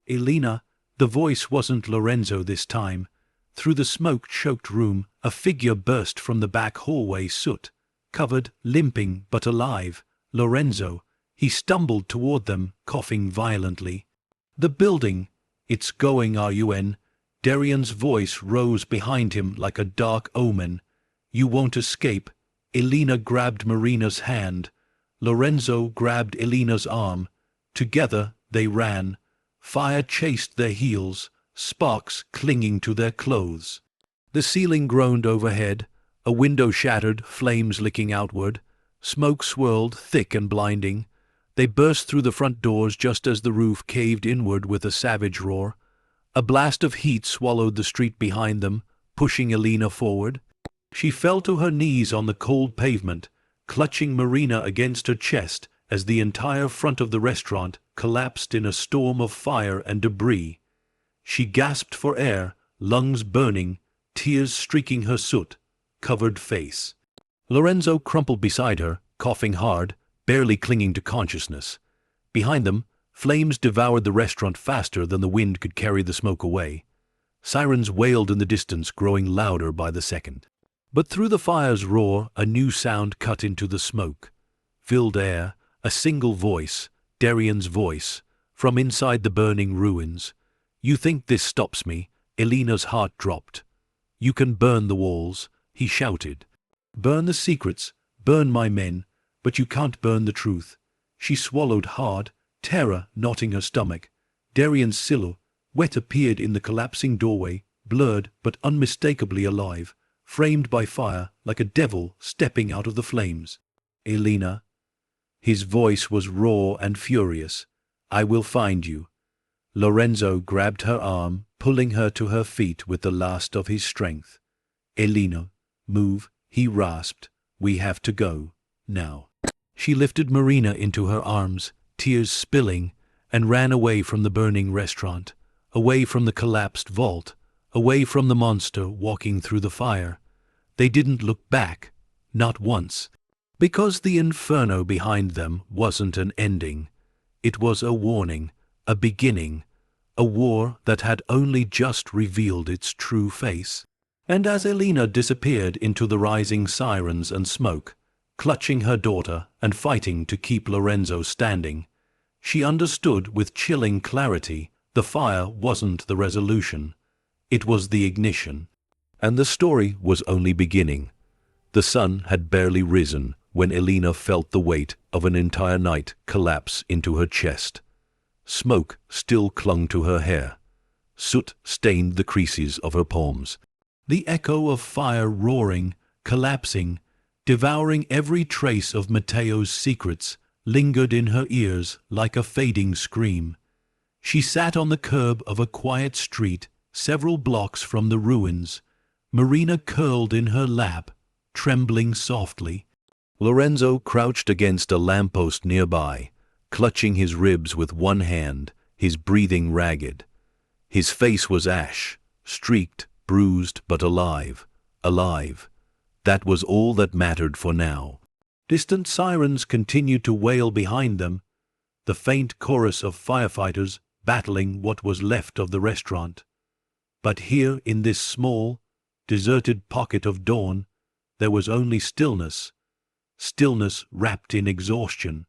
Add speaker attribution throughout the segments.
Speaker 1: Elena, the voice wasn't Lorenzo this time. Through the smoke-choked room, a figure burst from the back hallway, soot-covered, limping but alive. Lorenzo. He stumbled toward them, coughing violently. The building. It's going RUN. Darian's voice rose behind him like a dark omen. You won't escape. Elena grabbed Marina's hand. Lorenzo grabbed Elena's arm. Together they ran. Fire chased their heels, sparks clinging to their clothes. The ceiling groaned overhead, a window shattered, flames licking outward. Smoke swirled, thick and blinding. They burst through the front doors just as the roof caved inward with a savage roar. A blast of heat swallowed the street behind them, pushing Elena forward. She fell to her knees on the cold pavement, clutching Marina against her chest as the entire front of the restaurant collapsed in a storm of fire and debris. She gasped for air, lungs burning, tears streaking her soot-covered face. Lorenzo crumpled beside her, coughing hard, barely clinging to consciousness. Behind them, flames devoured the restaurant faster than the wind could carry the smoke away. Sirens wailed in the distance, growing louder by the second. But through the fire's roar, a new sound cut into the smoke-filled air, a single voice, Darian's voice, from inside the burning ruins. You think this stops me? Elena's heart dropped. You can burn the walls, he shouted. Burn the secrets, burn my men, but you can't burn the truth. She swallowed hard, terror knotting her stomach. Darian's silhouette appeared in the collapsing doorway, blurred but unmistakably alive, framed by fire like a devil stepping out of the flames. Elena. His voice was raw and furious. I will find you. Lorenzo grabbed her arm, pulling her to her feet with the last of his strength. Elena, move, he rasped. We have to go, now. She lifted Marina into her arms, tears spilling, and ran away from the burning restaurant, away from the collapsed vault, away from the monster walking through the fire. They didn't look back, not once, because the inferno behind them wasn't an ending. It was a warning, a beginning, a war that had only just revealed its true face. And as Elena disappeared into the rising sirens and smoke, clutching her daughter and fighting to keep Lorenzo standing, she understood with chilling clarity the fire wasn't the resolution. It was the ignition. And the story was only beginning. The sun had barely risen when Elena felt the weight of an entire night collapse into her chest. Smoke still clung to her hair. Soot stained the creases of her palms. The echo of fire roaring, collapsing, devouring every trace of Matteo's secrets, lingered in her ears like a fading scream. She sat on the curb of a quiet street, several blocks from the ruins, Marina curled in her lap, trembling softly. Lorenzo crouched against a lamppost nearby, clutching his ribs with one hand, his breathing ragged. His face was ash, streaked, bruised but alive, alive. That was all that mattered for now. Distant sirens continued to wail behind them, the faint chorus of firefighters battling what was left of the restaurant. But here in this small, deserted pocket of dawn, there was only stillness. Stillness wrapped in exhaustion.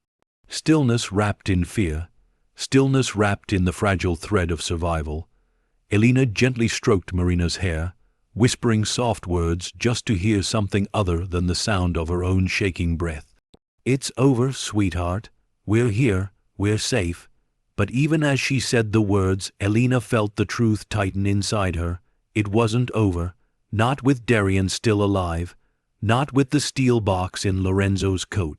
Speaker 1: Stillness wrapped in fear. Stillness wrapped in the fragile thread of survival. Elena gently stroked Marina's hair, whispering soft words just to hear something other than the sound of her own shaking breath. It's over, sweetheart. We're here. We're safe. But even as she said the words, Elena felt the truth tighten inside her. It wasn't over. Not with Darian still alive. Not with the steel box in Lorenzo's coat.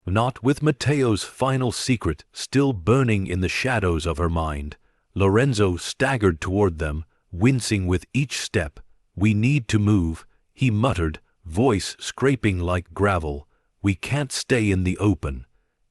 Speaker 1: Not with Matteo's final secret still burning in the shadows of her mind. Lorenzo staggered toward them, wincing with each step. We need to move, he muttered, voice scraping like gravel. We can't stay in the open.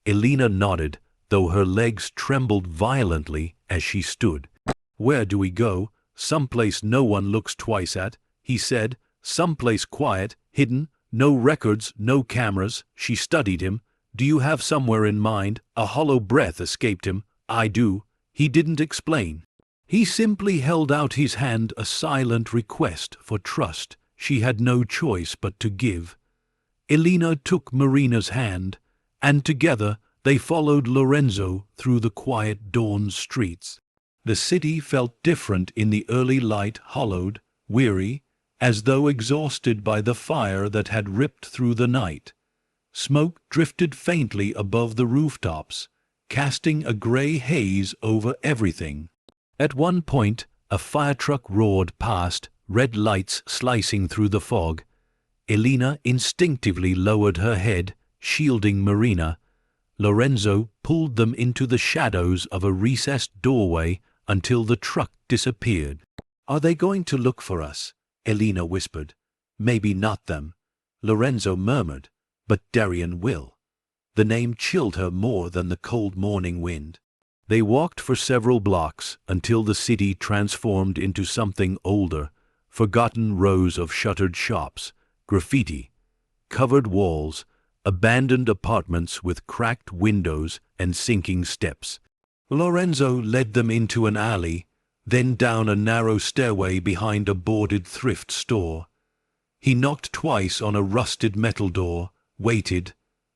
Speaker 1: Elena nodded, though her legs trembled violently as she stood. Where do we go? Someplace no one looks twice at, he said. Someplace quiet, hidden, no records, no cameras. She studied him. Do you have somewhere in mind? A hollow breath escaped him. I do. He didn't explain. He simply held out his hand, a silent request for trust she had no choice but to give. Elena took Marina's hand, and together they followed Lorenzo through the quiet dawn streets. The city felt different in the early light, hollowed, weary, as though exhausted by the fire that had ripped through the night. Smoke drifted faintly above the rooftops, casting a grey haze over everything. At one point, a fire truck roared past, red lights slicing through the fog. Elena instinctively lowered her head, shielding Marina. Lorenzo pulled them into the shadows of a recessed doorway until the truck disappeared. "Are they going to look for us?" Elena whispered. "Maybe not them," Lorenzo murmured, "but Darien will." The name chilled her more than the cold morning wind. They walked for several blocks until the city transformed into something older, forgotten rows of shuttered shops, graffiti, covered walls, abandoned apartments with cracked windows and sinking steps. Lorenzo led them into an alley, then down a narrow stairway behind a boarded thrift store. He knocked twice on a rusted metal door, waited,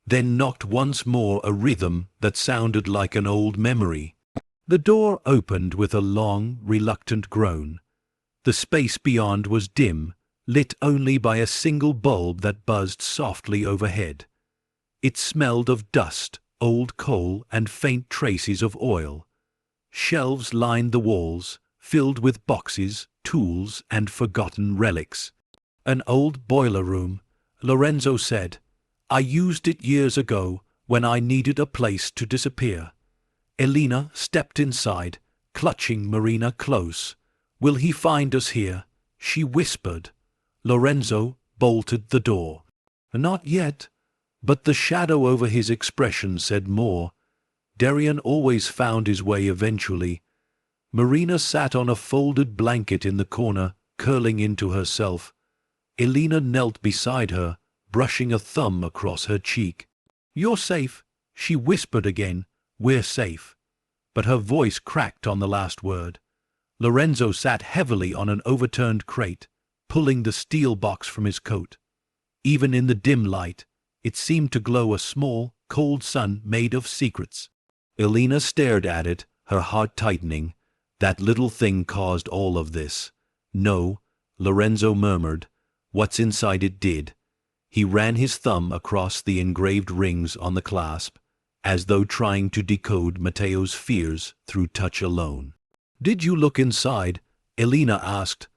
Speaker 1: then knocked once more, a rhythm that sounded like an old memory. The door opened with a long, reluctant groan. The space beyond was dim, lit only by a single bulb that buzzed softly overhead. It smelled of dust, old coal, and faint traces of oil. Shelves lined the walls, filled with boxes, tools, and forgotten relics. "An old boiler room," Lorenzo said. "I used it years ago when I needed a place to disappear." Elena stepped inside, clutching Marina close. "Will he find us here?" she whispered. Lorenzo bolted the door. "Not yet," but the shadow over his expression said more. Darien always found his way eventually. Marina sat on a folded blanket in the corner, curling into herself. Elena knelt beside her, brushing a thumb across her cheek. "You're safe," she whispered again. "We're safe." But her voice cracked on the last word. Lorenzo sat heavily on an overturned crate, pulling the steel box from his coat. Even in the dim light, it seemed to glow, a small, cold sun made of secrets. Elena stared at it, her heart tightening. That little thing caused all of this. "No," Lorenzo murmured. "What's inside it did." He ran his thumb across the engraved rings on the clasp, as though trying to decode Matteo's fears through touch alone. "Did you look inside?" Elena asked.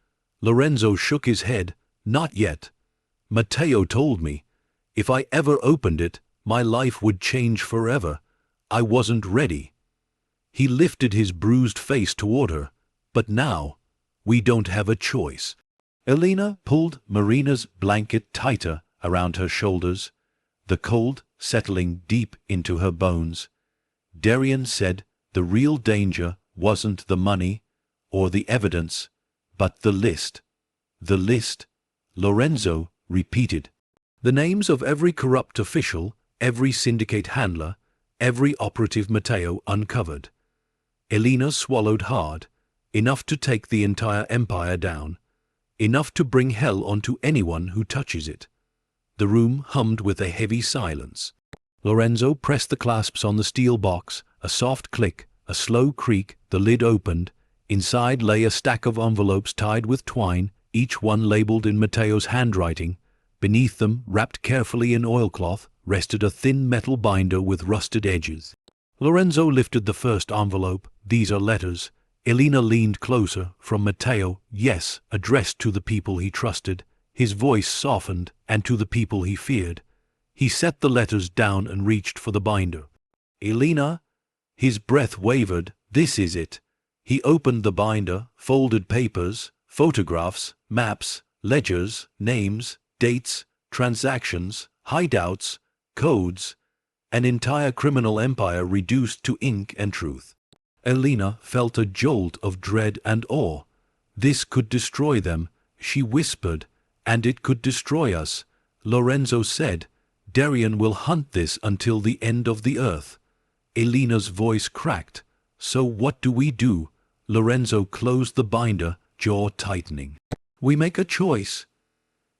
Speaker 1: Lorenzo shook his head. "Not yet. Matteo told me. If I ever opened it, my life would change forever. I wasn't ready." He lifted his bruised face toward her. "But now, we don't have a choice." Elena pulled Marina's blanket tighter around her shoulders, the cold settling deep into her bones. Darien said the real danger wasn't the money or the evidence, but the list. "The list," Lorenzo repeated. The names of every corrupt official, every syndicate handler, every operative Matteo uncovered. Elena swallowed hard, enough to take the entire empire down, enough to bring hell onto anyone who touches it. The room hummed with a heavy silence. Lorenzo pressed the clasps on the steel box, a soft click, a slow creak, the lid opened. Inside lay a stack of envelopes tied with twine, each one labeled in Matteo's handwriting. Beneath them, wrapped carefully in oilcloth, rested a thin metal binder with rusted edges. Lorenzo lifted the first envelope. "These are letters." Elena leaned closer. "From Matteo, yes, addressed to the people he trusted." His voice softened, "and to the people he feared." He set the letters down and reached for the binder. "Elena?" His breath wavered. "This is it." He opened the binder, folded papers, photographs, maps, ledgers, names, dates, transactions, hideouts, codes, an entire criminal empire reduced to ink and truth. Elena felt a jolt of dread and awe. "This could destroy them," she whispered, "and it could destroy us." Lorenzo said, "Darien will hunt this until the end of the earth." Elena's voice cracked. "So what do we do?" Lorenzo closed the binder, jaw tightening. We make a choice.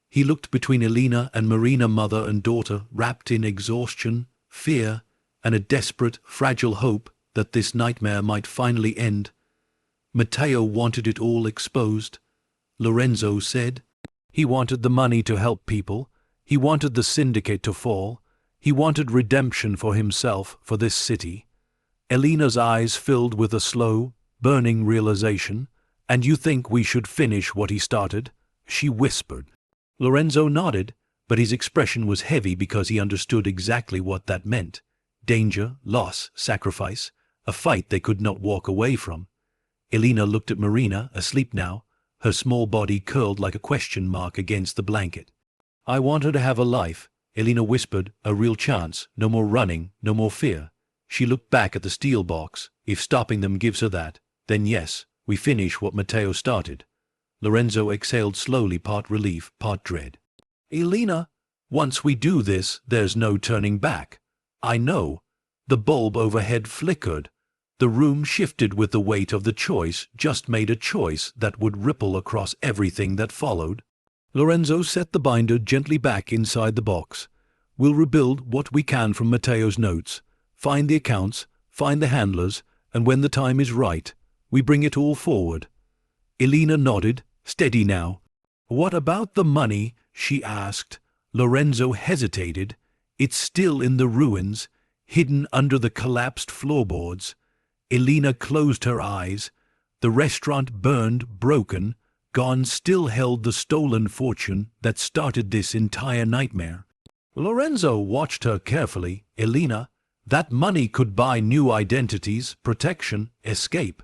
Speaker 1: He looked between Elena and Marina, mother and daughter, wrapped in exhaustion, fear, and a desperate, fragile hope that this nightmare might finally end. Matteo wanted it all exposed. Lorenzo said. He wanted the money to help people. He wanted the syndicate to fall. He wanted redemption for himself, for this city. Elena's eyes filled with a slow, burning realization. And you think we should finish what he started? She whispered. Lorenzo nodded, but his expression was heavy because he understood exactly what that meant. Danger, loss, sacrifice, a fight they could not walk away from. Elena looked at Marina, asleep now, her small body curled like a question mark against the blanket. I want her to have a life, Elena whispered, a real chance, no more running, no more fear. She looked back at the steel box. If stopping them gives her that, then yes, we finish what Matteo started. Lorenzo exhaled slowly, part relief, part dread. Elena, once we do this, there's no turning back. I know. The bulb overhead flickered. The room shifted with the weight of the choice, just made a choice that would ripple across everything that followed. Lorenzo set the binder gently back inside the box. We'll rebuild what we can from Matteo's notes, find the accounts, find the handlers, and when the time is right, we bring it all forward. Elena nodded, steady now. What about the money? She asked. Lorenzo hesitated. It's still in the ruins, hidden under the collapsed floorboards. Elena closed her eyes. The restaurant burned, broken, gone, still held the stolen fortune that started this entire nightmare. Lorenzo watched her carefully. Elena, that money could buy new identities, protection, escape.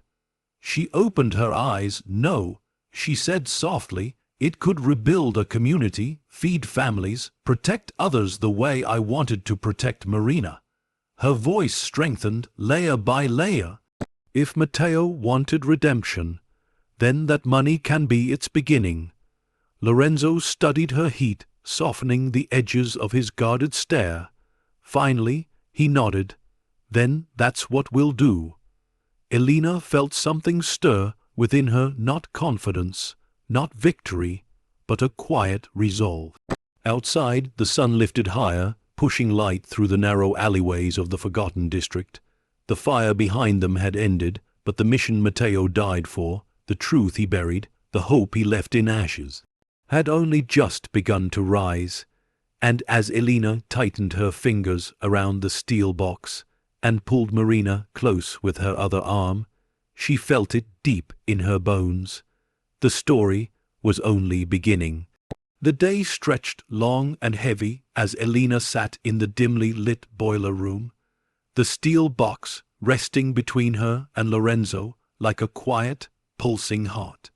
Speaker 1: She opened her eyes. No, she said softly, it could rebuild a community, feed families, protect others the way I wanted to protect Marina. Her voice strengthened layer by layer. If Matteo wanted redemption, then that money can be its beginning. Lorenzo studied her heat, softening the edges of his guarded stare. Finally, he nodded. Then that's what we'll do. Elena felt something stir within her, not confidence, not victory, but a quiet resolve. Outside, the sun lifted higher, pushing light through the narrow alleyways of the forgotten district. The fire behind them had ended, but the mission Matteo died for, the truth he buried, the hope he left in ashes, had only just begun to rise. And as Elena tightened her fingers around the steel box and pulled Marina close with her other arm, she felt it deep in her bones. The story was only beginning. The day stretched long and heavy as Elena sat in the dimly lit boiler room, the steel box resting between her and Lorenzo like a quiet, pulsing heart.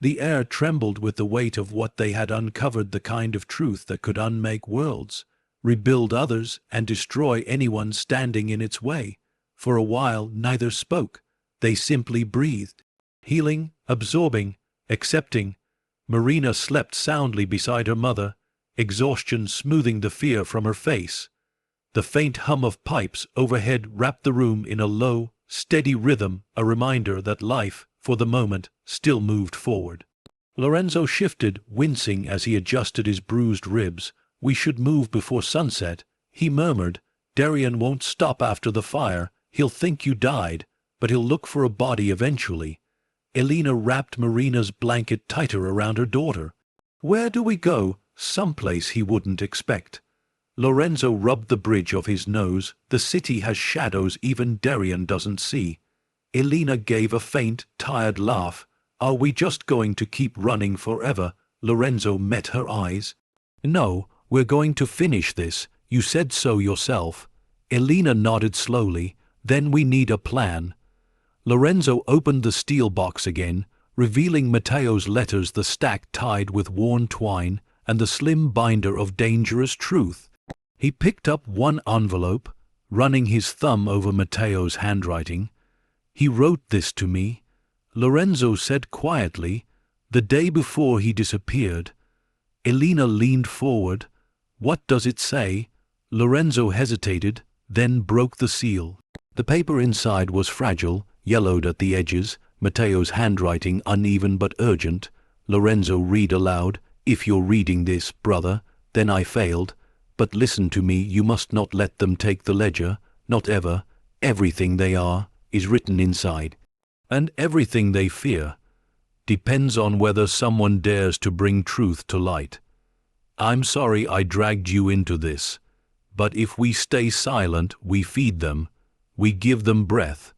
Speaker 1: The air trembled with the weight of what they had uncovered, the kind of truth that could unmake worlds, rebuild others, and destroy anyone standing in its way. For a while neither spoke. They simply breathed, healing, absorbing, accepting. Marina slept soundly beside her mother, exhaustion smoothing the fear from her face. The faint hum of pipes overhead wrapped the room in a low, steady rhythm, a reminder that life, for the moment, still moved forward. Lorenzo shifted, wincing as he adjusted his bruised ribs. We should move before sunset, he murmured. Darian won't stop after the fire. He'll think you died, but he'll look for a body eventually. Elena wrapped Marina's blanket tighter around her daughter. Where do we go? Someplace he wouldn't expect. Lorenzo rubbed the bridge of his nose. The city has shadows even Darian doesn't see. Elena gave a faint, tired laugh. Are we just going to keep running forever? Lorenzo met her eyes. No, we're going to finish this. You said so yourself. Elena nodded slowly. Then we need a plan. Lorenzo opened the steel box again, revealing Matteo's letters, the stack tied with worn twine, and the slim binder of dangerous truth. He picked up one envelope, running his thumb over Matteo's handwriting. He wrote this to me, Lorenzo said quietly, the day before he disappeared. Elena leaned forward. What does it say? Lorenzo hesitated, then broke the seal. The paper inside was fragile, yellowed at the edges, Matteo's handwriting uneven but urgent. Lorenzo read aloud, "If you're reading this, brother, then I failed. But listen to me, you must not let them take the ledger, not ever. Everything they are is written inside. And everything they fear depends on whether someone dares to bring truth to light. I'm sorry I dragged you into this, but if we stay silent, we feed them, we give them breath,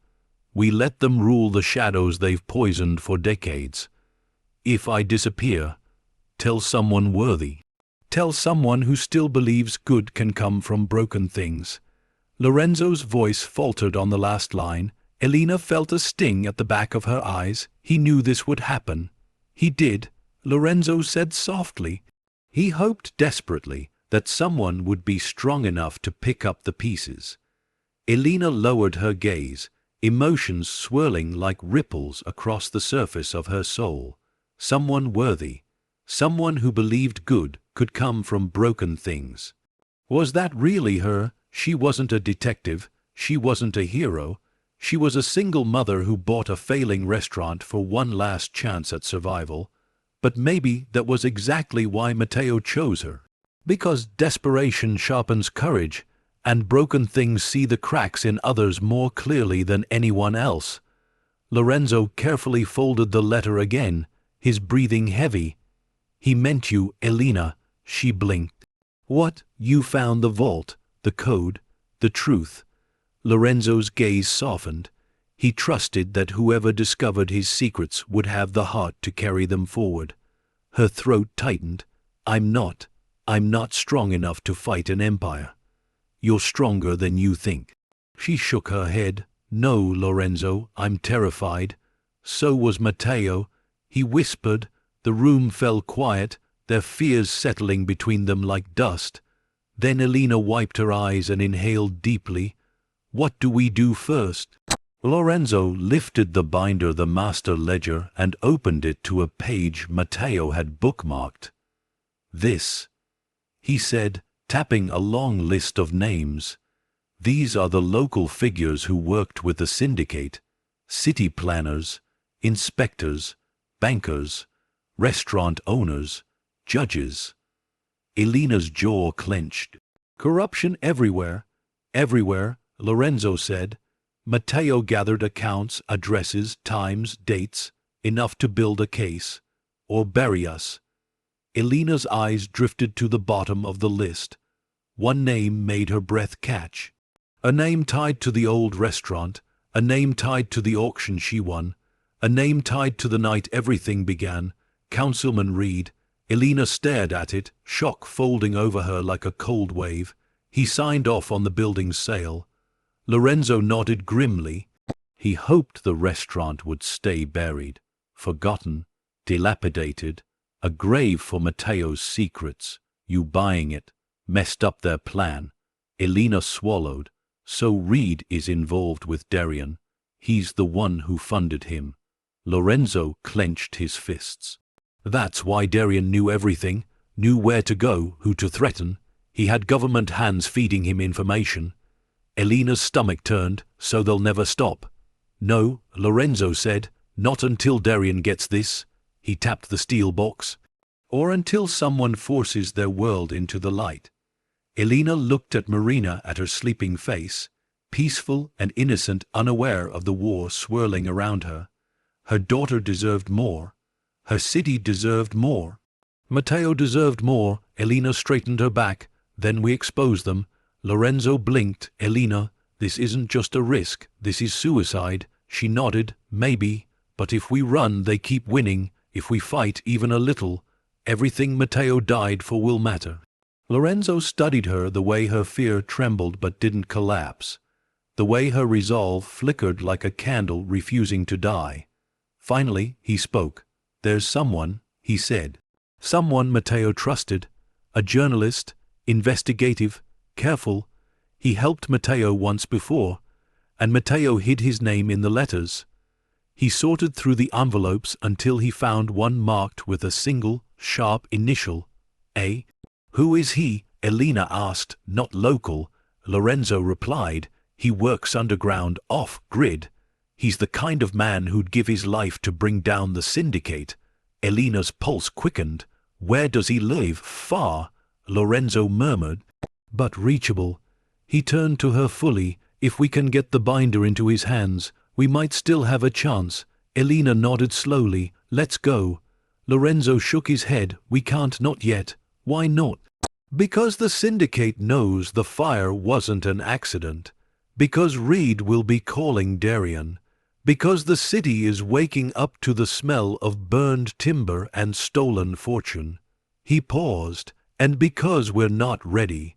Speaker 1: we let them rule the shadows they've poisoned for decades. If I disappear, tell someone worthy. Tell someone who still believes good can come from broken things." Lorenzo's voice faltered on the last line. Elena felt a sting at the back of her eyes. He knew this would happen. He did, Lorenzo said softly. He hoped desperately that someone would be strong enough to pick up the pieces. Elena lowered her gaze, emotions swirling like ripples across the surface of her soul. Someone worthy, someone who believed good could come from broken things. Was that really her? She wasn't a detective, she wasn't a hero. She was a single mother who bought a failing restaurant for one last chance at survival. But maybe that was exactly why Matteo chose her. Because desperation sharpens courage, and broken things see the cracks in others more clearly than anyone else. Lorenzo carefully folded the letter again, his breathing heavy. "He meant you, Elena," she blinked. "What? You found the vault, the code, the truth?" Lorenzo's gaze softened. He trusted that whoever discovered his secrets would have the heart to carry them forward. Her throat tightened. I'm not strong enough to fight an empire." "You're stronger than you think." She shook her head. "No, Lorenzo, I'm terrified." So was Matteo. He whispered. The room fell quiet, their fears settling between them like dust. Then Elena wiped her eyes and inhaled deeply. "What do we do first?" Lorenzo lifted the binder, the master ledger, and opened it to a page Matteo had bookmarked. "This," he said, tapping a long list of names. "These are the local figures who worked with the syndicate. City planners, inspectors, bankers, restaurant owners, judges." Elena's jaw clenched. "Corruption everywhere, everywhere," Lorenzo said. Matteo gathered accounts, addresses, times, dates, enough to build a case, or bury us. Elena's eyes drifted to the bottom of the list. One name made her breath catch. A name tied to the old restaurant, a name tied to the auction she won, a name tied to the night everything began. Councilman Reed. Elena stared at it, shock folding over her like a cold wave. He signed off on the building's sale. Lorenzo nodded grimly. He hoped the restaurant would stay buried, forgotten, dilapidated, a grave for Matteo's secrets. You buying it messed up their plan. Elena swallowed. So Reed is involved with Darian. He's the one who funded him. Lorenzo clenched his fists. That's why Darian knew everything, knew where to go, who to threaten. He had government hands feeding him information. Elena's stomach turned. "So they'll never stop." "No," Lorenzo said, "not until Darian gets this." He tapped the steel box. "Or until someone forces their world into the light." Elena looked at Marina, at her sleeping face, peaceful and innocent, unaware of the war swirling around her. Her daughter deserved more. Her city deserved more. Matteo deserved more. Elena straightened her back. "Then we expose them." Lorenzo blinked. "Elena, this isn't just a risk, this is suicide." She nodded. "Maybe, but if we run, they keep winning. If we fight even a little, everything Matteo died for will matter." Lorenzo studied her, the way her fear trembled but didn't collapse, the way her resolve flickered like a candle refusing to die. Finally, he spoke. "There's someone," he said. Someone Matteo trusted. A journalist, investigative, careful. He helped Matteo once before, and Matteo hid his name in the letters. He sorted through the envelopes until he found one marked with a single, sharp initial, A. "Who is he?" Elena asked. "Not local," Lorenzo replied. "He works underground, off-grid. He's the kind of man who'd give his life to bring down the syndicate. Elena's pulse quickened. Where does he live? Far, Lorenzo murmured. But reachable. He turned to her fully. If we can get the binder into his hands, we might still have a chance. Elena nodded slowly. Let's go. Lorenzo shook his head. We can't, not yet. Why not? Because the syndicate knows the fire wasn't an accident. Because Reed will be calling Darien. Because the city is waking up to the smell of burned timber and stolen fortune. He paused. And because we're not ready.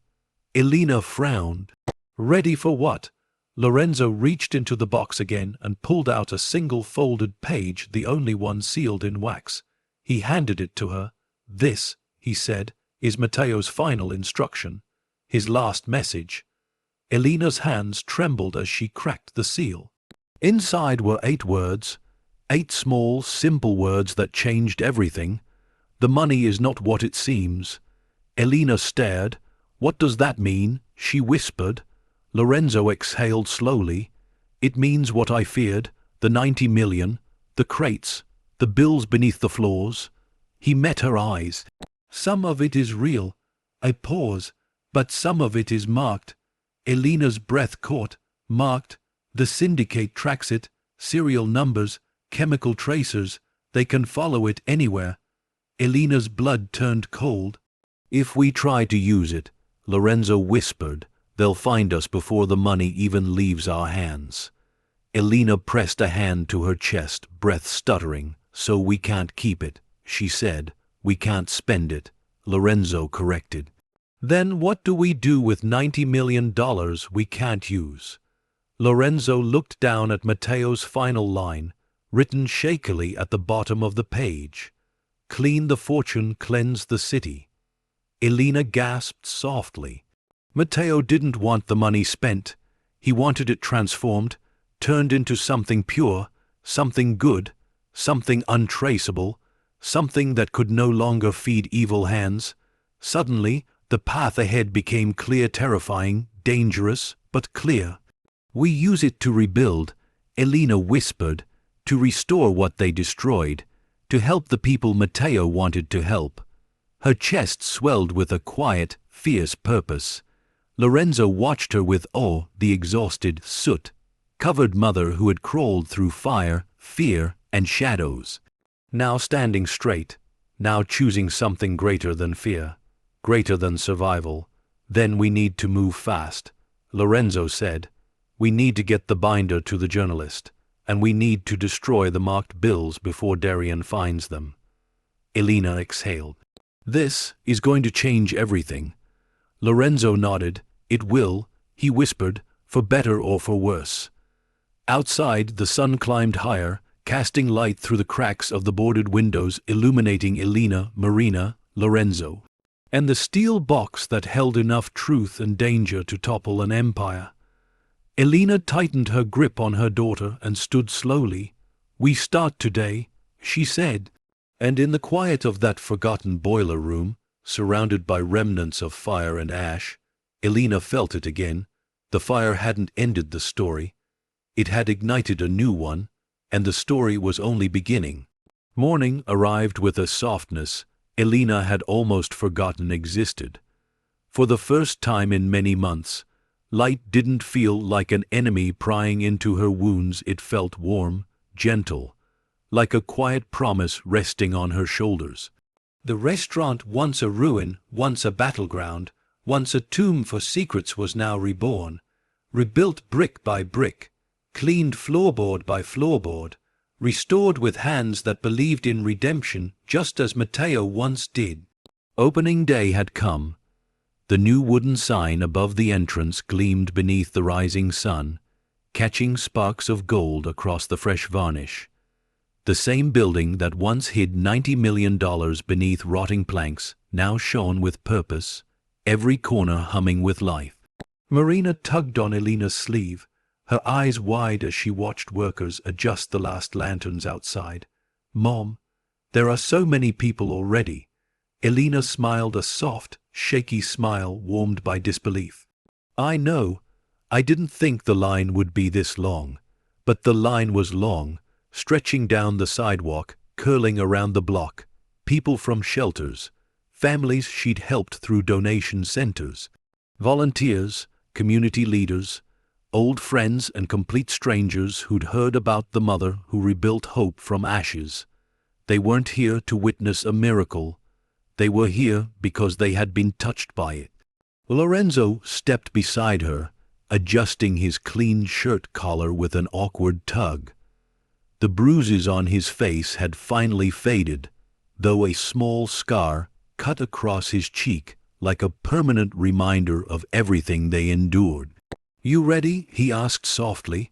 Speaker 1: Elena frowned. Ready for what? Lorenzo reached into the box again and pulled out a single folded page, the only one sealed in wax. He handed it to her. This, he said, is Matteo's final instruction. His last message. Elena's hands trembled as she cracked the seal. Inside were 8 words. 8 small, simple words that changed everything. The money is not what it seems. Elena stared. What does that mean? She whispered. Lorenzo exhaled slowly. It means what I feared. The 90 million. The crates. The bills beneath the floors. He met her eyes. Some of it is real. I pause. But some of it is marked. Elena's breath caught. Marked. The syndicate tracks it. Serial numbers. Chemical tracers. They can follow it anywhere. Elena's blood turned cold. If we try to use it, Lorenzo whispered, they'll find us before the money even leaves our hands. Elena pressed a hand to her chest, breath stuttering. So we can't keep it, she said. We can't spend it, Lorenzo corrected. Then what do we do with $90 million we can't use? Lorenzo looked down at Matteo's final line, written shakily at the bottom of the page. Clean the fortune, cleanse the city. Elena gasped softly. Matteo didn't want the money spent. He wanted it transformed, turned into something pure, something good, something untraceable, something that could no longer feed evil hands. Suddenly, the path ahead became clear, terrifying, dangerous, but clear. We use it to rebuild, Elena whispered, to restore what they destroyed, to help the people Matteo wanted to help. Her chest swelled with a quiet, fierce purpose. Lorenzo watched her with awe, the exhausted, soot-covered mother who had crawled through fire, fear, and shadows. Now standing straight, now choosing something greater than fear, greater than survival. Then we need to move fast, Lorenzo said. We need to get the binder to the journalist, and we need to destroy the marked bills before Darien finds them. Elena exhaled. This is going to change everything. Lorenzo nodded. It will, he whispered, for better or for worse. Outside, the sun climbed higher, casting light through the cracks of the boarded windows, illuminating Elena, Marina, Lorenzo, and the steel box that held enough truth and danger to topple an empire. Elena tightened her grip on her daughter and stood slowly. We start today, she said. And in the quiet of that forgotten boiler room, surrounded by remnants of fire and ash, Elena felt it again. The fire hadn't ended the story. It had ignited a new one, and the story was only beginning. Morning arrived with a softness Elena had almost forgotten existed. For the first time in many months, light didn't feel like an enemy prying into her wounds. It felt warm, gentle, like a quiet promise resting on her shoulders. The restaurant, once a ruin, once a battleground, once a tomb for secrets, was now reborn, rebuilt brick by brick, cleaned floorboard by floorboard, restored with hands that believed in redemption just as Matteo once did. Opening day had come. The new wooden sign above the entrance gleamed beneath the rising sun, catching sparks of gold across the fresh varnish. The same building that once hid $90 million beneath rotting planks now shone with purpose, every corner humming with life. Marina tugged on Elena's sleeve, her eyes wide as she watched workers adjust the last lanterns outside. Mom, there are so many people already. Elena smiled, a soft, shaky smile warmed by disbelief. I know. I didn't think the line would be this long. But the line was long, stretching down the sidewalk, curling around the block. People from shelters, families she'd helped through donation centers, volunteers, community leaders, old friends and complete strangers who'd heard about the mother who rebuilt hope from ashes. They weren't here to witness a miracle. They were here because they had been touched by it. Lorenzo stepped beside her, adjusting his clean shirt collar with an awkward tug. The bruises on his face had finally faded, though a small scar cut across his cheek like a permanent reminder of everything they endured. "You ready?" he asked softly.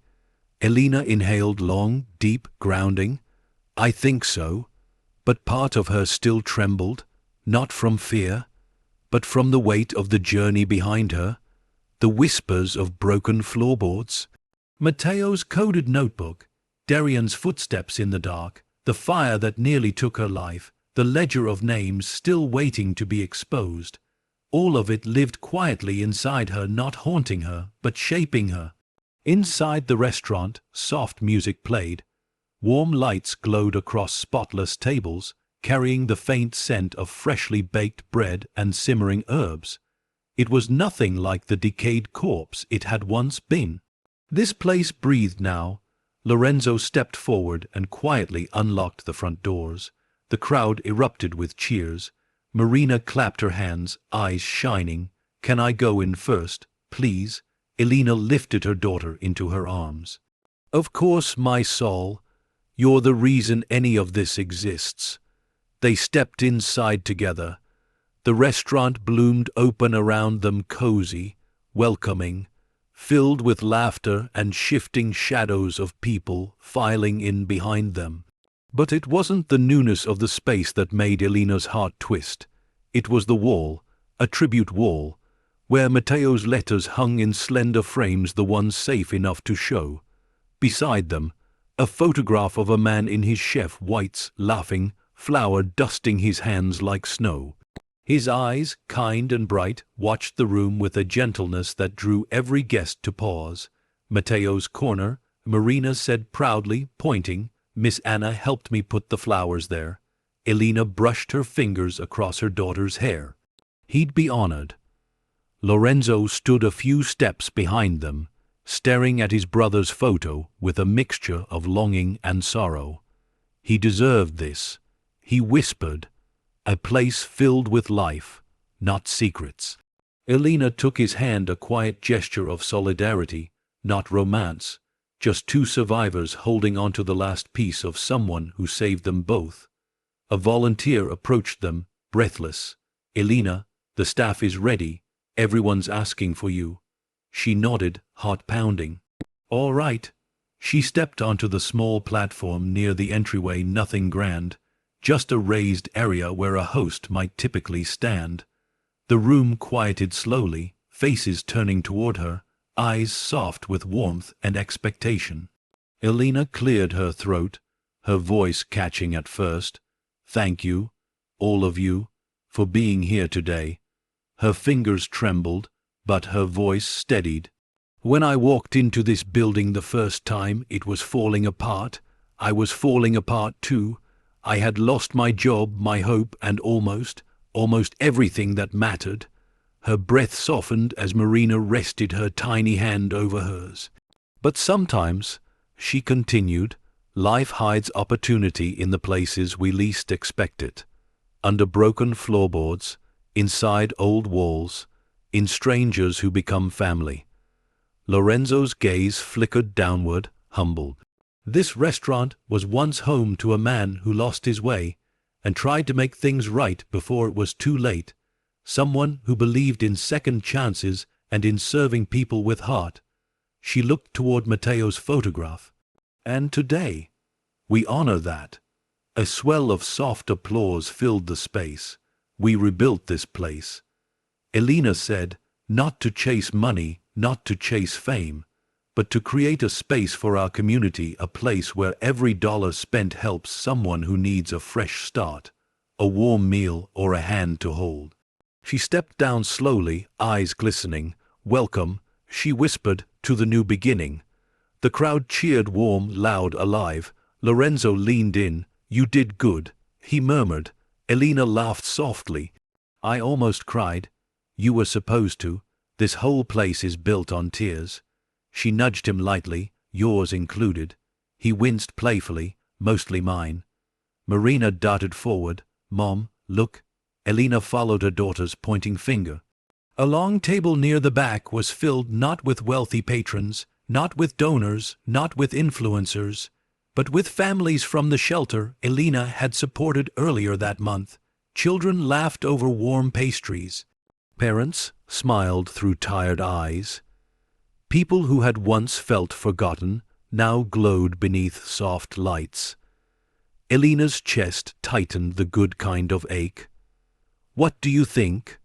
Speaker 1: Elena inhaled long, deep, grounding. "I think so." But part of her still trembled, not from fear, but from the weight of the journey behind her, the whispers of broken floorboards. Matteo's coded notebook, Darian's footsteps in the dark, the fire that nearly took her life, the ledger of names still waiting to be exposed. All of it lived quietly inside her, not haunting her, but shaping her. Inside the restaurant, soft music played. Warm lights glowed across spotless tables, carrying the faint scent of freshly baked bread and simmering herbs. It was nothing like the decayed corpse it had once been. This place breathed now. Lorenzo stepped forward and quietly unlocked the front doors. The crowd erupted with cheers. Marina clapped her hands, eyes shining. "Can I go in first, please?" Elena lifted her daughter into her arms. "Of course, my soul. You're the reason any of this exists." They stepped inside together. The restaurant bloomed open around them, cozy, welcoming, filled with laughter and shifting shadows of people filing in behind them. But it wasn't the newness of the space that made Elena's heart twist. It was the wall, a tribute wall, where Matteo's letters hung in slender frames, the ones safe enough to show. Beside them, a photograph of a man in his chef whites, laughing, flour dusting his hands like snow. His eyes, kind and bright, watched the room with a gentleness that drew every guest to pause. "Matteo's corner," Marina said proudly, pointing. "Miss Anna helped me put the flowers there." Elena brushed her fingers across her daughter's hair. "He'd be honored." Lorenzo stood a few steps behind them, staring at his brother's photo with a mixture of longing and sorrow. He deserved this, he whispered, a place filled with life, not secrets. Elena took his hand, a quiet gesture of solidarity, not romance, just two survivors holding onto the last piece of someone who saved them both. A volunteer approached them, breathless. "Elena, the staff is ready. Everyone's asking for you." She nodded, heart pounding. "All right." She stepped onto the small platform near the entryway, nothing grand, just a raised area where a host might typically stand. The room quieted slowly, faces turning toward her, eyes soft with warmth and expectation. Elena cleared her throat, her voice catching at first. "Thank you, all of you, for being here today." Her fingers trembled, but her voice steadied. "When I walked into this building the first time, it was falling apart. I was falling apart too. I had lost my job, my hope, and almost everything that mattered." Her breath softened as Marina rested her tiny hand over hers. "But sometimes," she continued, "life hides opportunity in the places we least expect it. Under broken floorboards, inside old walls, in strangers who become family." Lorenzo's gaze flickered downward, humbled. This restaurant was once home to a man who lost his way and tried to make things right before it was too late. Someone who believed in second chances and in serving people with heart. She looked toward Matteo's photograph. "And today, we honor that." A swell of soft applause filled the space. "We rebuilt this place." Elena said, "Not to chase money, not to chase fame, but to create a space for our community, a place where every dollar spent helps someone who needs a fresh start, a warm meal or a hand to hold." She stepped down slowly, eyes glistening. "Welcome," she whispered, "to the new beginning." The crowd cheered, warm, loud, alive. Lorenzo leaned in. "You did good," he murmured. Elena laughed softly. "I almost cried." "You were supposed to. This whole place is built on tears." She nudged him lightly, "Yours included." He winced playfully, "Mostly mine." Marina darted forward. "Mom, look." Elena followed her daughter's pointing finger. A long table near the back was filled not with wealthy patrons, not with donors, not with influencers, but with families from the shelter Elena had supported earlier that month. Children laughed over warm pastries. Parents smiled through tired eyes. People who had once felt forgotten now glowed beneath soft lights. Elena's chest tightened, the good kind of ache. "What do you think?"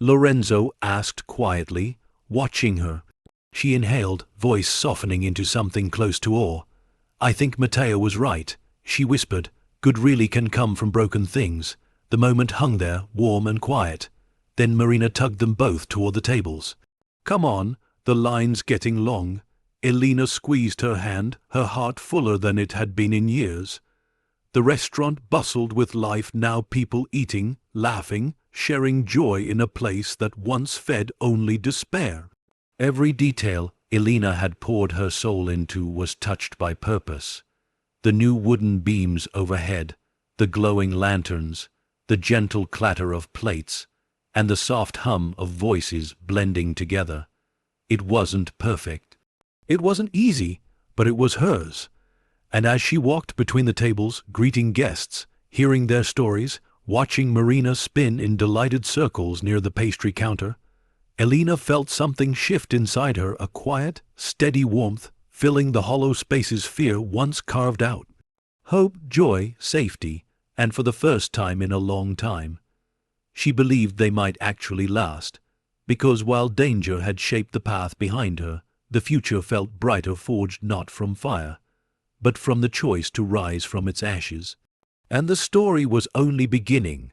Speaker 1: Lorenzo asked quietly, watching her. She inhaled, voice softening into something close to awe. "I think Matteo was right," she whispered. "Good really can come from broken things." The moment hung there, warm and quiet. Then Marina tugged them both toward the tables. "Come on, the line's getting long." Elena squeezed her hand, her heart fuller than it had been in years. The restaurant bustled with life now, people eating, laughing, sharing joy in a place that once fed only despair. Every detail Elena had poured her soul into was touched by purpose. The new wooden beams overhead, the glowing lanterns, the gentle clatter of plates, and the soft hum of voices blending together. It wasn't perfect. It wasn't easy, but it was hers. And as she walked between the tables, greeting guests, hearing their stories, watching Marina spin in delighted circles near the pastry counter, Elena felt something shift inside her, a quiet, steady warmth, filling the hollow spaces fear once carved out. Hope, joy, safety, and for the first time in a long time. She believed they might actually last, because while danger had shaped the path behind her, the future felt brighter, forged not from fire, but from the choice to rise from its ashes. And the story was only beginning.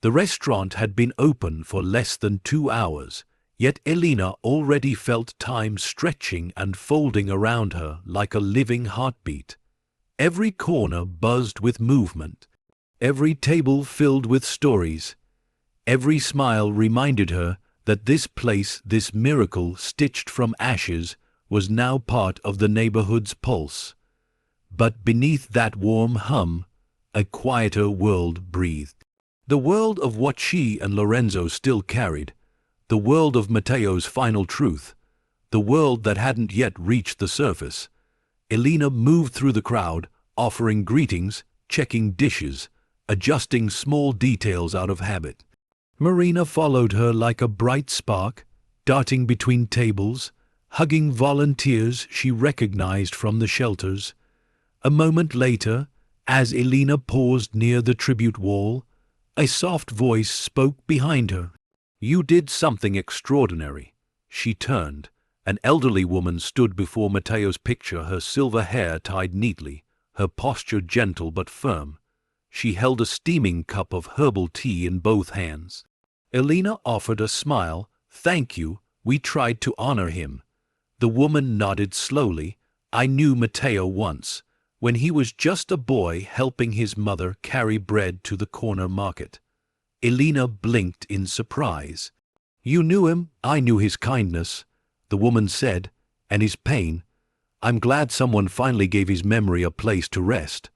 Speaker 1: The restaurant had been open for less than 2 hours, yet Elena already felt time stretching and folding around her like a living heartbeat. Every corner buzzed with movement, every table filled with stories. Every smile reminded her that this place, this miracle stitched from ashes, was now part of the neighborhood's pulse. But beneath that warm hum, a quieter world breathed. The world of what she and Lorenzo still carried, the world of Matteo's final truth, the world that hadn't yet reached the surface. Elena moved through the crowd, offering greetings, checking dishes, adjusting small details out of habit. Marina followed her like a bright spark, darting between tables, hugging volunteers she recognized from the shelters. A moment later, as Elena paused near the tribute wall, a soft voice spoke behind her. "You did something extraordinary." She turned. An elderly woman stood before Matteo's picture, her silver hair tied neatly, her posture gentle but firm. She held a steaming cup of herbal tea in both hands. Elena offered a smile. "Thank you, we tried to honor him." The woman nodded slowly. "I knew Matteo once, when he was just a boy helping his mother carry bread to the corner market." Elena blinked in surprise. "You knew him?" "I knew his kindness," the woman said, "and his pain. I'm glad someone finally gave his memory a place to rest."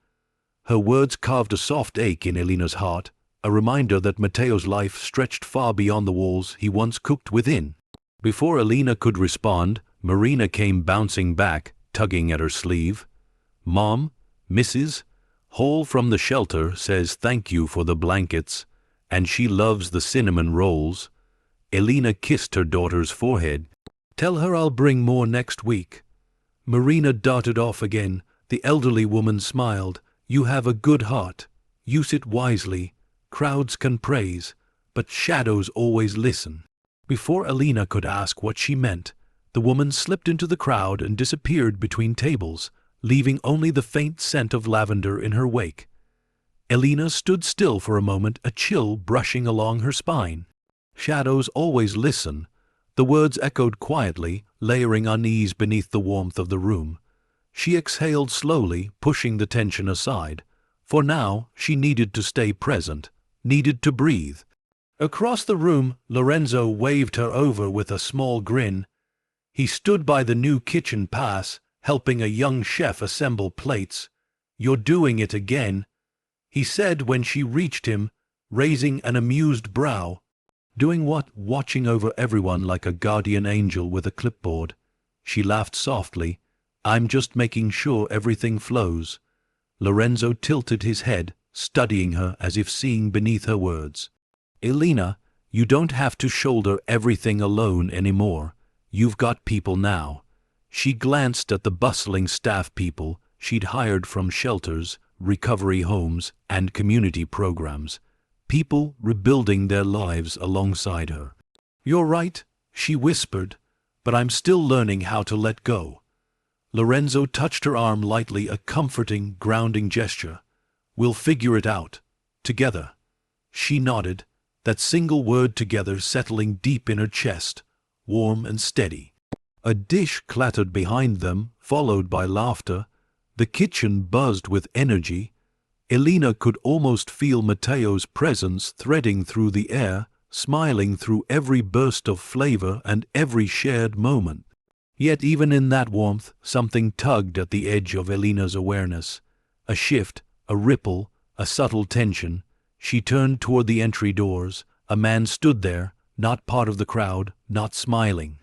Speaker 1: Her words carved a soft ache in Elena's heart, a reminder that Matteo's life stretched far beyond the walls he once cooked within. Before Elena could respond, Marina came bouncing back, tugging at her sleeve. "Mom, Mrs. Hall from the shelter says thank you for the blankets, and she loves the cinnamon rolls." Elena kissed her daughter's forehead. "Tell her I'll bring more next week." Marina darted off again. The elderly woman smiled. "You have a good heart. Use it wisely. Crowds can praise, but shadows always listen." Before Elena could ask what she meant, the woman slipped into the crowd and disappeared between tables, leaving only the faint scent of lavender in her wake. Elena stood still for a moment, a chill brushing along her spine. Shadows always listen. The words echoed quietly, layering unease beneath the warmth of the room. She exhaled slowly, pushing the tension aside. For now, she needed to stay present, needed to breathe. Across the room, Lorenzo waved her over with a small grin. He stood by the new kitchen pass, helping a young chef assemble plates. "You're doing it again," he said when she reached him, raising an amused brow. "Doing what?" "Watching over everyone like a guardian angel with a clipboard." She laughed softly. "I'm just making sure everything flows." Lorenzo tilted his head, studying her as if seeing beneath her words. "Elena, you don't have to shoulder everything alone anymore. You've got people now." She glanced at the bustling staff people she'd hired from shelters, recovery homes, and community programs. People rebuilding their lives alongside her. "You're right," she whispered, "but I'm still learning how to let go." Lorenzo touched her arm lightly, a comforting, grounding gesture. "We'll figure it out. Together." She nodded, that single word together settling deep in her chest, warm and steady. A dish clattered behind them, followed by laughter. The kitchen buzzed with energy. Elena could almost feel Matteo's presence threading through the air, smiling through every burst of flavor and every shared moment. Yet even in that warmth, something tugged at the edge of Elena's awareness. A shift, a ripple, a subtle tension. She turned toward the entry doors. A man stood there, not part of the crowd, not smiling,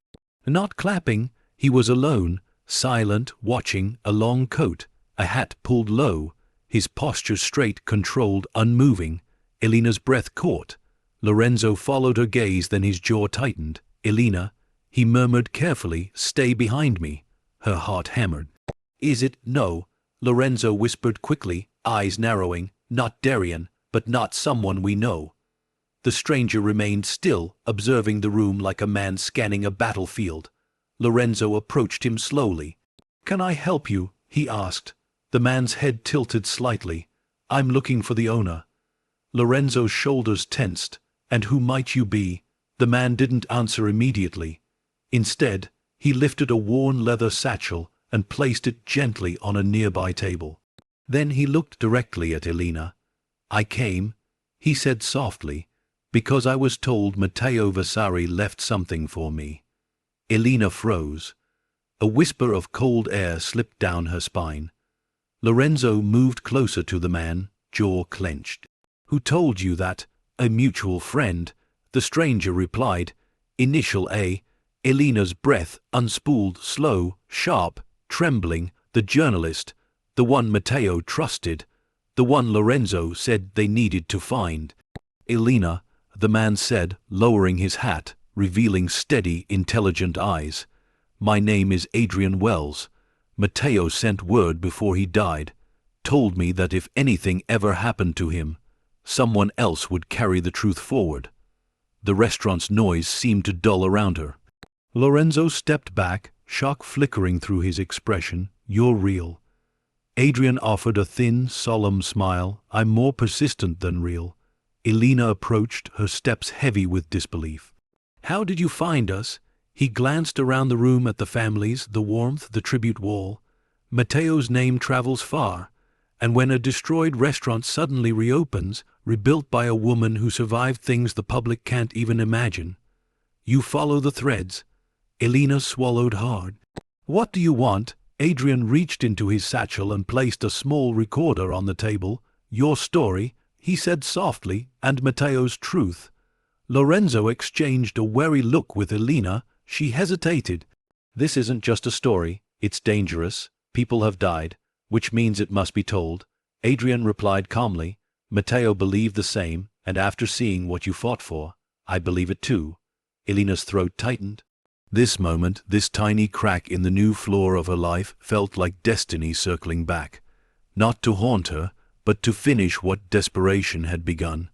Speaker 1: not clapping. He was alone, silent, watching, a long coat, a hat pulled low, his posture straight, controlled, unmoving. Elena's breath caught. Lorenzo followed her gaze, then his jaw tightened. "Elena," he murmured carefully, "stay behind me." Her heart hammered. "Is it?" "No," Lorenzo whispered quickly, eyes narrowing. "Not Darian, but not someone we know." The stranger remained still, observing the room like a man scanning a battlefield. Lorenzo approached him slowly. "Can I help you?" he asked. The man's head tilted slightly. "I'm looking for the owner." Lorenzo's shoulders tensed. "And who might you be?" The man didn't answer immediately. Instead, he lifted a worn leather satchel and placed it gently on a nearby table. Then he looked directly at Elena. "I came," he said softly, "because I was told Matteo Vasari left something for me." Elena froze. A whisper of cold air slipped down her spine. Lorenzo moved closer to the man, jaw clenched. "Who told you that?" "A mutual friend," the stranger replied. Initial A. Elena's breath unspooled, slow, sharp, trembling. "The journalist, the one Matteo trusted, the one Lorenzo said they needed to find." "Elena," the man said, lowering his hat, revealing steady, intelligent eyes. "My name is Adrian Wells. Matteo sent word before he died, told me that if anything ever happened to him, someone else would carry the truth forward." The restaurant's noise seemed to dull around her. Lorenzo stepped back, shock flickering through his expression. "You're real." Adrian offered a thin, solemn smile. "I'm more persistent than real." Elena approached, her steps heavy with disbelief. "How did you find us?" He glanced around the room at the families, the warmth, the tribute wall. "Matteo's name travels far, and when a destroyed restaurant suddenly reopens, rebuilt by a woman who survived things the public can't even imagine, you follow the threads." Elena swallowed hard. "What do you want?" Adrian reached into his satchel and placed a small recorder on the table. "Your story," he said softly, "and Matteo's truth." Lorenzo exchanged a wary look with Elena. She hesitated. "This isn't just a story. It's dangerous. People have died, which means it must be told." Adrian replied calmly. "Matteo believed the same, and after seeing what you fought for, I believe it too." Elena's throat tightened. This moment, this tiny crack in the new floor of her life, felt like destiny circling back. Not to haunt her, but to finish what desperation had begun.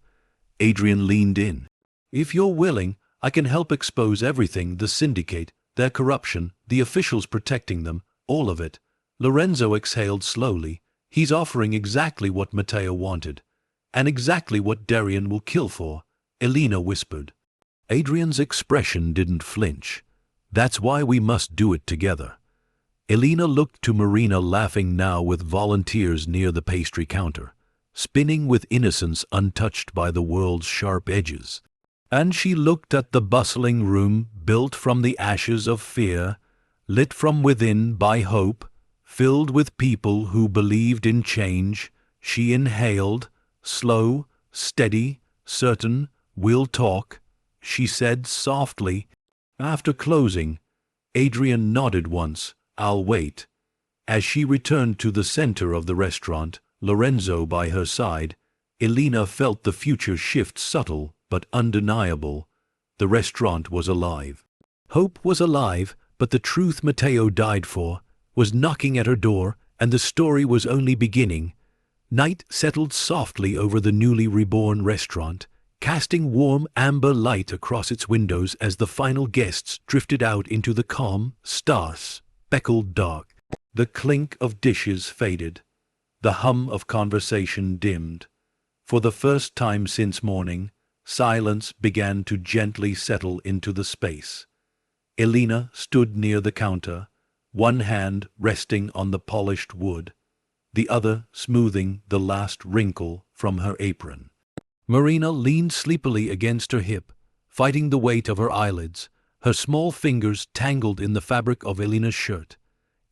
Speaker 1: Adrian leaned in. "If you're willing, I can help expose everything, the syndicate, their corruption, the officials protecting them, all of it." Lorenzo exhaled slowly. "He's offering exactly what Matteo wanted, and exactly what Darian will kill for," Elena whispered. Adrian's expression didn't flinch. "That's why we must do it together." Elena looked to Marina, laughing now with volunteers near the pastry counter, spinning with innocence untouched by the world's sharp edges. And she looked at the bustling room built from the ashes of fear, lit from within by hope, filled with people who believed in change. She inhaled, slow, steady, certain. "We'll talk," she said softly. After closing, Adrian nodded once. "I'll wait." As she returned to the center of the restaurant, Lorenzo by her side, Elena felt the future shift, subtle but undeniable. The restaurant was alive. Hope was alive, but the truth Matteo died for was knocking at her door, and the story was only beginning. Night settled softly over the newly reborn restaurant, casting warm amber light across its windows as the final guests drifted out into the calm, star-speckled dark. The clink of dishes faded. The hum of conversation dimmed. For the first time since morning, silence began to gently settle into the space. Elena stood near the counter, one hand resting on the polished wood, the other smoothing the last wrinkle from her apron. Marina leaned sleepily against her hip, fighting the weight of her eyelids, her small fingers tangled in the fabric of Elena's shirt.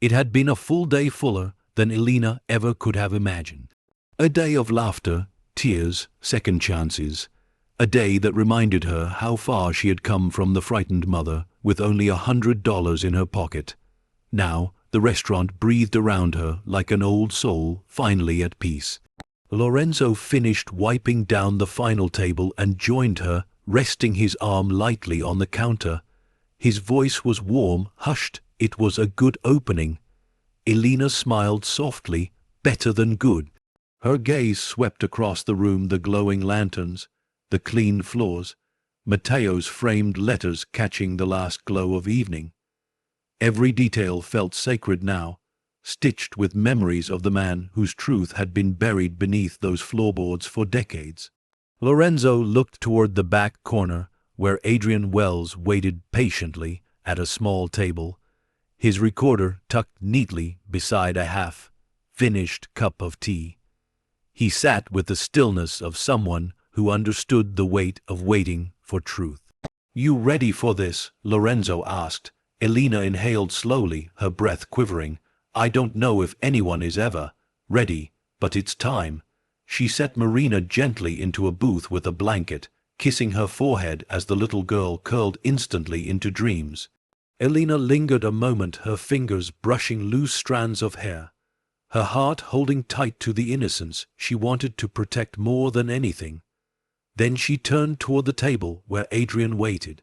Speaker 1: It had been a full day, fuller than Elena ever could have imagined. A day of laughter, tears, second chances. A day that reminded her how far she had come from the frightened mother with only $100 in her pocket. Now, the restaurant breathed around her like an old soul finally at peace. Lorenzo finished wiping down the final table and joined her, resting his arm lightly on the counter. His voice was warm, hushed. It was a good opening. Elena smiled softly. Better than good. Her gaze swept across the room, the glowing lanterns, the clean floors, Matteo's framed letters catching the last glow of evening. Every detail felt sacred now, stitched with memories of the man whose truth had been buried beneath those floorboards for decades. Lorenzo looked toward the back corner, where Adrian Wells waited patiently at a small table, his recorder tucked neatly beside a half-finished cup of tea. He sat with the stillness of someone who understood the weight of waiting for truth. "You ready for this?" Lorenzo asked. Elena inhaled slowly, her breath quivering. "I don't know if anyone is ever ready, but it's time." She set Marina gently into a booth with a blanket, kissing her forehead as the little girl curled instantly into dreams. Elena lingered a moment, her fingers brushing loose strands of hair, her heart holding tight to the innocence she wanted to protect more than anything. Then she turned toward the table where Adrian waited.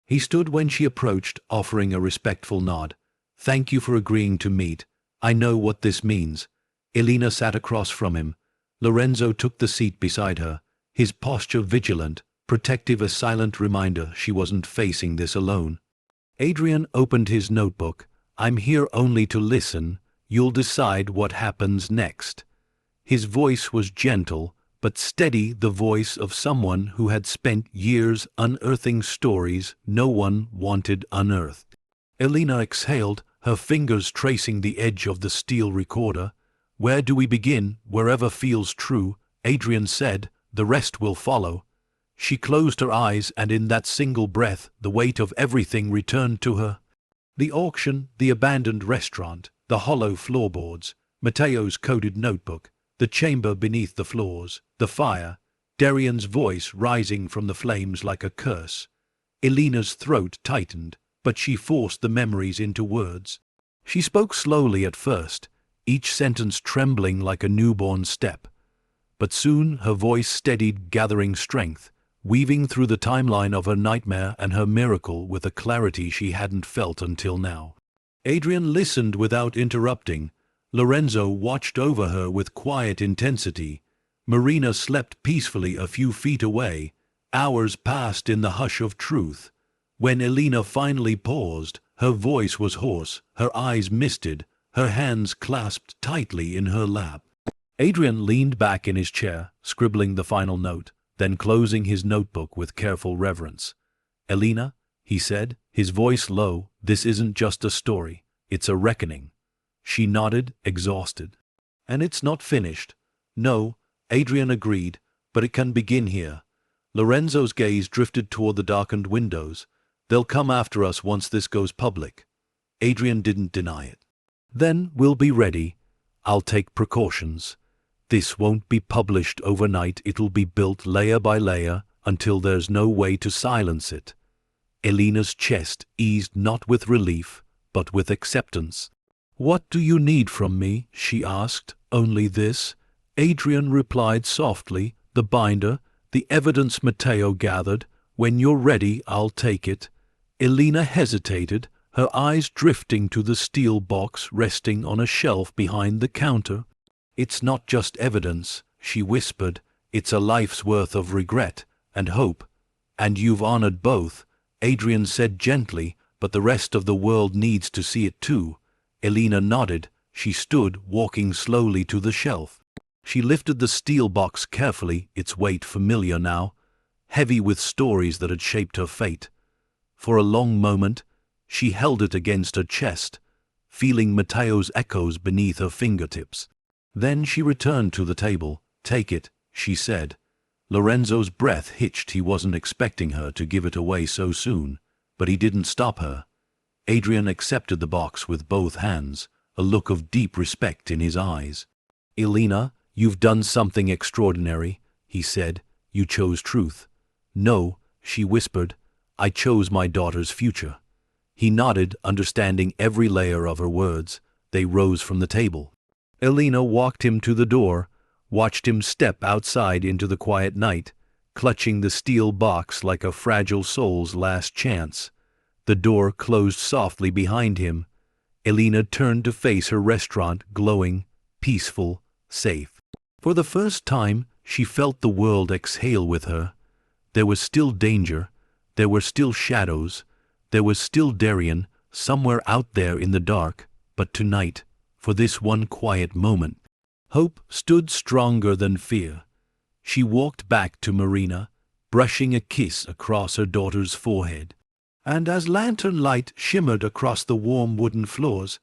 Speaker 1: He stood when she approached, offering a respectful nod. "Thank you for agreeing to meet. I know what this means." Elena sat across from him. Lorenzo took the seat beside her, his posture vigilant, protective, a silent reminder she wasn't facing this alone. Adrian opened his notebook. "I'm here only to listen. You'll decide what happens next." His voice was gentle, but steady, the voice of someone who had spent years unearthing stories no one wanted unearthed. Elena exhaled, her fingers tracing the edge of the steel recorder. "Where do we begin?" "Wherever feels true," Adrian said. "The rest will follow." She closed her eyes, and in that single breath, the weight of everything returned to her. The auction, the abandoned restaurant, the hollow floorboards, Matteo's coded notebook, the chamber beneath the floors, the fire, Darian's voice rising from the flames like a curse. Elena's throat tightened, but she forced the memories into words. She spoke slowly at first, each sentence trembling like a newborn step. But soon her voice steadied, gathering strength, weaving through the timeline of her nightmare and her miracle with a clarity she hadn't felt until now. Adrian listened without interrupting. Lorenzo watched over her with quiet intensity. Marina slept peacefully a few feet away. Hours passed in the hush of truth. When Elena finally paused, her voice was hoarse, her eyes misted, her hands clasped tightly in her lap. Adrian leaned back in his chair, scribbling the final note, then closing his notebook with careful reverence. "Elena," he said, his voice low, "this isn't just a story, it's a reckoning." She nodded, exhausted. And it's not finished. No, Adrian agreed, but it can begin here. Lorenzo's gaze drifted toward the darkened windows. They'll come after us once this goes public. Adrian didn't deny it. Then we'll be ready. I'll take precautions. This won't be published overnight. It'll be built layer by layer until there's no way to silence it. Elena's chest eased not with relief, but with acceptance. What do you need from me? She asked. Only this. Adrian replied softly. The binder, the evidence Matteo gathered. When you're ready, I'll take it. Elena hesitated, her eyes drifting to the steel box resting on a shelf behind the counter. It's not just evidence, she whispered. It's a life's worth of regret and hope. And you've honored both, Adrian said gently, but the rest of the world needs to see it too. Elena nodded. She stood, walking slowly to the shelf. She lifted the steel box carefully, its weight familiar now, heavy with stories that had shaped her fate. For a long moment, she held it against her chest, feeling Matteo's echoes beneath her fingertips. Then she returned to the table. Take it, she said. Lorenzo's breath hitched. He wasn't expecting her to give it away so soon, but he didn't stop her. Adrian accepted the box with both hands, a look of deep respect in his eyes. Elena, you've done something extraordinary, he said. You chose truth. No, she whispered. I chose my daughter's future. He nodded, understanding every layer of her words. They rose from the table. Elena walked him to the door, watched him step outside into the quiet night, clutching the steel box like a fragile soul's last chance. The door closed softly behind him. Elena turned to face her restaurant, glowing, peaceful, safe. For the first time, she felt the world exhale with her. There was still danger. There were still shadows. There was still Darian, somewhere out there in the dark. But tonight, for this one quiet moment, hope stood stronger than fear. She walked back to Marina, brushing a kiss across her daughter's forehead. And as lantern light shimmered across the warm wooden floors,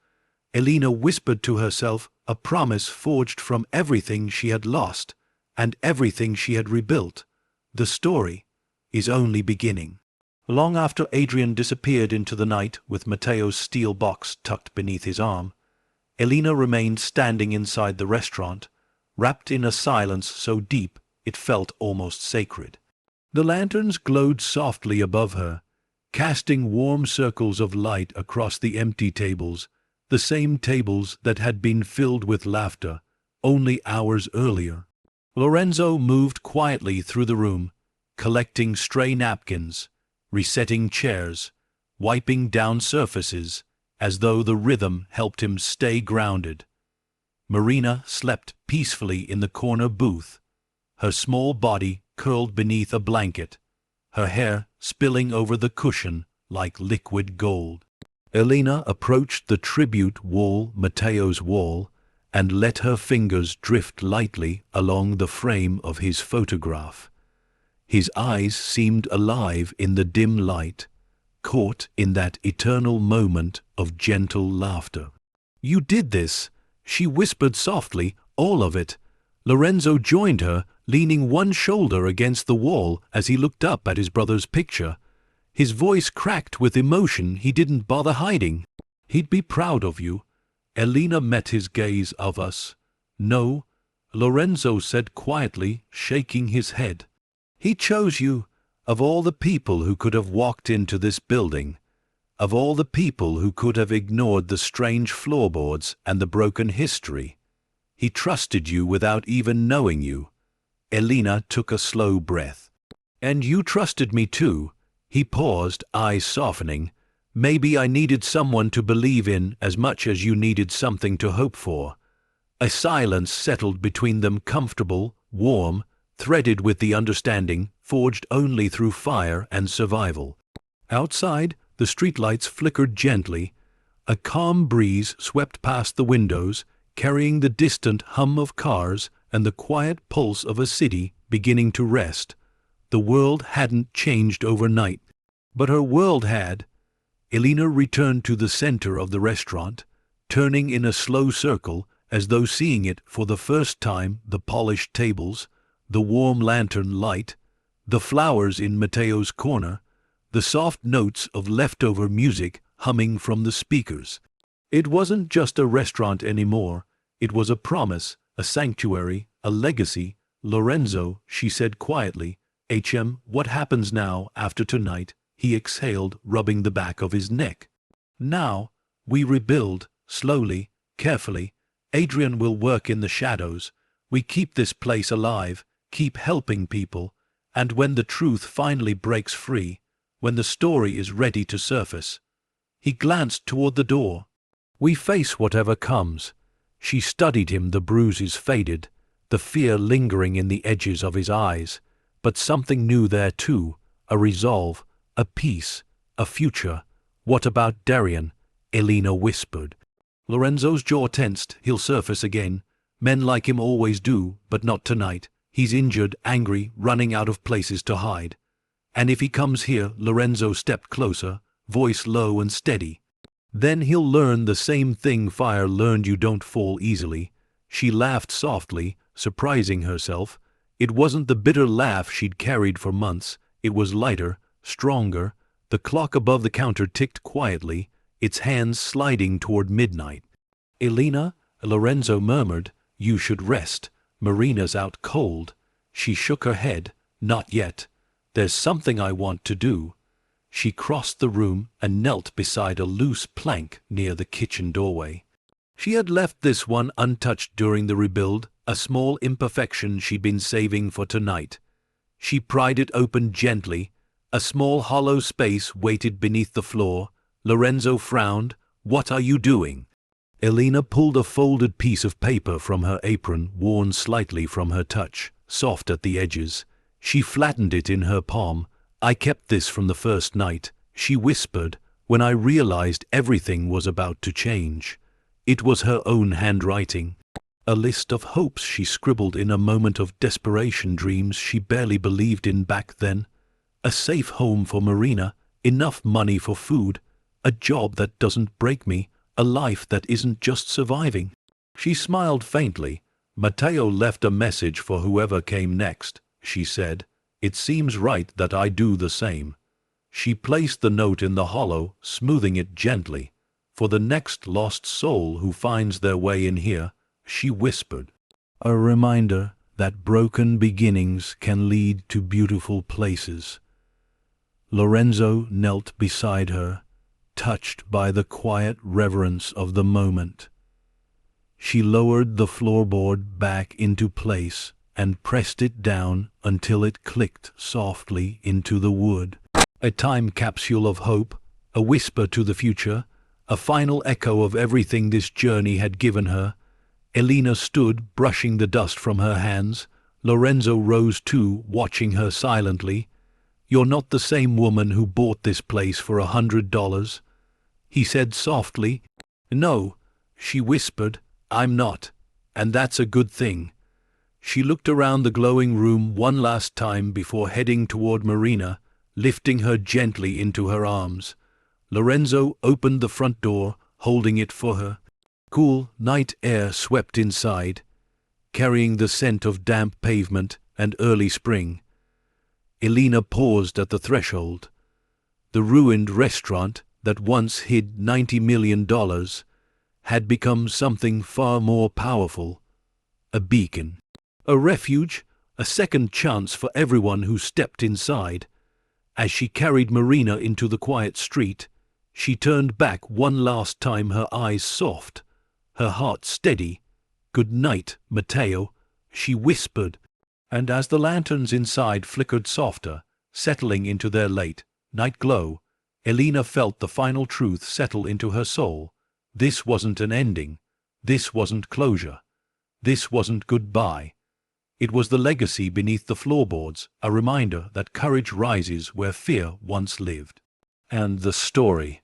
Speaker 1: Elena whispered to herself a promise forged from everything she had lost and everything she had rebuilt. The story is only beginning. Long after Adrian disappeared into the night with Matteo's steel box tucked beneath his arm, Elena remained standing inside the restaurant, wrapped in a silence so deep it felt almost sacred. The lanterns glowed softly above her, casting warm circles of light across the empty tables, the same tables that had been filled with laughter only hours earlier. Lorenzo moved quietly through the room, collecting stray napkins, resetting chairs, wiping down surfaces, as though the rhythm helped him stay grounded. Marina slept peacefully in the corner booth, her small body curled beneath a blanket, her hair spilling over the cushion like liquid gold. Elena approached the tribute wall, Matteo's wall, and let her fingers drift lightly along the frame of his photograph. His eyes seemed alive in the dim light, caught in that eternal moment of gentle laughter. "You did this," she whispered softly, "all of it." Lorenzo joined her, leaning one shoulder against the wall as he looked up at his brother's picture. His voice cracked with emotion he didn't bother hiding. "He'd be proud of you." Elena met his gaze. "Of us?" "No," Lorenzo said quietly, shaking his head. "He chose you. Of all the people who could have walked into this building, of all the people who could have ignored the strange floorboards and the broken history, he trusted you without even knowing you." Elena took a slow breath. "And you trusted me too." He paused, eyes softening. "Maybe I needed someone to believe in as much as you needed something to hope for." A silence settled between them, comfortable, warm, threaded with the understanding forged only through fire and survival. Outside, the streetlights flickered gently. A calm breeze swept past the windows, carrying the distant hum of cars and the quiet pulse of a city beginning to rest. The world hadn't changed overnight, but her world had. Elena returned to the center of the restaurant, turning in a slow circle as though seeing it for the first time, the polished tables, the warm lantern light, the flowers in Mateo's corner, the soft notes of leftover music humming from the speakers. It wasn't just a restaurant anymore. It was a promise, a sanctuary, a legacy. "Lorenzo," she said quietly. What happens now after tonight?" He exhaled, rubbing the back of his neck. "Now, we rebuild, slowly, carefully. Adrian will work in the shadows. We keep this place alive, keep helping people, and when the truth finally breaks free, when the story is ready to surface." He glanced toward the door. "We face whatever comes." She studied him, the bruises faded, the fear lingering in the edges of his eyes, but something new there too, a resolve, a peace, a future. "What about Darian?" Elena whispered. Lorenzo's jaw tensed. "He'll surface again. Men like him always do, but not tonight. He's injured, angry, running out of places to hide. And if he comes here," Lorenzo stepped closer, voice low and steady, "then he'll learn the same thing fire learned: you don't fall easily." She laughed softly, surprising herself. It wasn't the bitter laugh she'd carried for months. It was lighter, stronger. The clock above the counter ticked quietly, its hands sliding toward midnight. "Elena," Lorenzo murmured, "you should rest. Marina's out cold." She shook her head. "Not yet. There's something I want to do." She crossed the room and knelt beside a loose plank near the kitchen doorway. She had left this one untouched during the rebuild, a small imperfection she'd been saving for tonight. She pried it open gently. A small hollow space waited beneath the floor. Lorenzo frowned. "What are you doing?" Elena pulled a folded piece of paper from her apron, worn slightly from her touch, soft at the edges. She flattened it in her palm. "I kept this from the first night," she whispered, "when I realized everything was about to change." It was her own handwriting. A list of hopes she scribbled in a moment of desperation, dreams she barely believed in back then. A safe home for Marina, enough money for food, a job that doesn't break me, a life that isn't just surviving. She smiled faintly. "Mateo left a message for whoever came next," she said. "It seems right that I do the same." She placed the note in the hollow, smoothing it gently. "For the next lost soul who finds their way in here," she whispered. "A reminder that broken beginnings can lead to beautiful places." Lorenzo knelt beside her, touched by the quiet reverence of the moment. She lowered the floorboard back into place and pressed it down until it clicked softly into the wood. A time capsule of hope, a whisper to the future, a final echo of everything this journey had given her. Elena stood, brushing the dust from her hands. Lorenzo rose too, watching her silently. "You're not the same woman who bought this place for $100. He said softly. "No," she whispered, "I'm not. And that's a good thing." She looked around the glowing room one last time before heading toward Marina, lifting her gently into her arms. Lorenzo opened the front door, holding it for her. Cool night air swept inside, carrying the scent of damp pavement and early spring. Elena paused at the threshold. The ruined restaurant that once hid $90 million had become something far more powerful. A beacon. A refuge, a second chance for everyone who stepped inside. As she carried Marina into the quiet street, she turned back one last time, her eyes soft, her heart steady. "Good night, Mateo," she whispered, and as the lanterns inside flickered softer, settling into their late night glow, Elena felt the final truth settle into her soul. This wasn't an ending. This wasn't closure. This wasn't goodbye. It was the legacy beneath the floorboards, a reminder that courage rises where fear once lived. And the story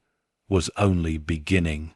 Speaker 1: was only beginning.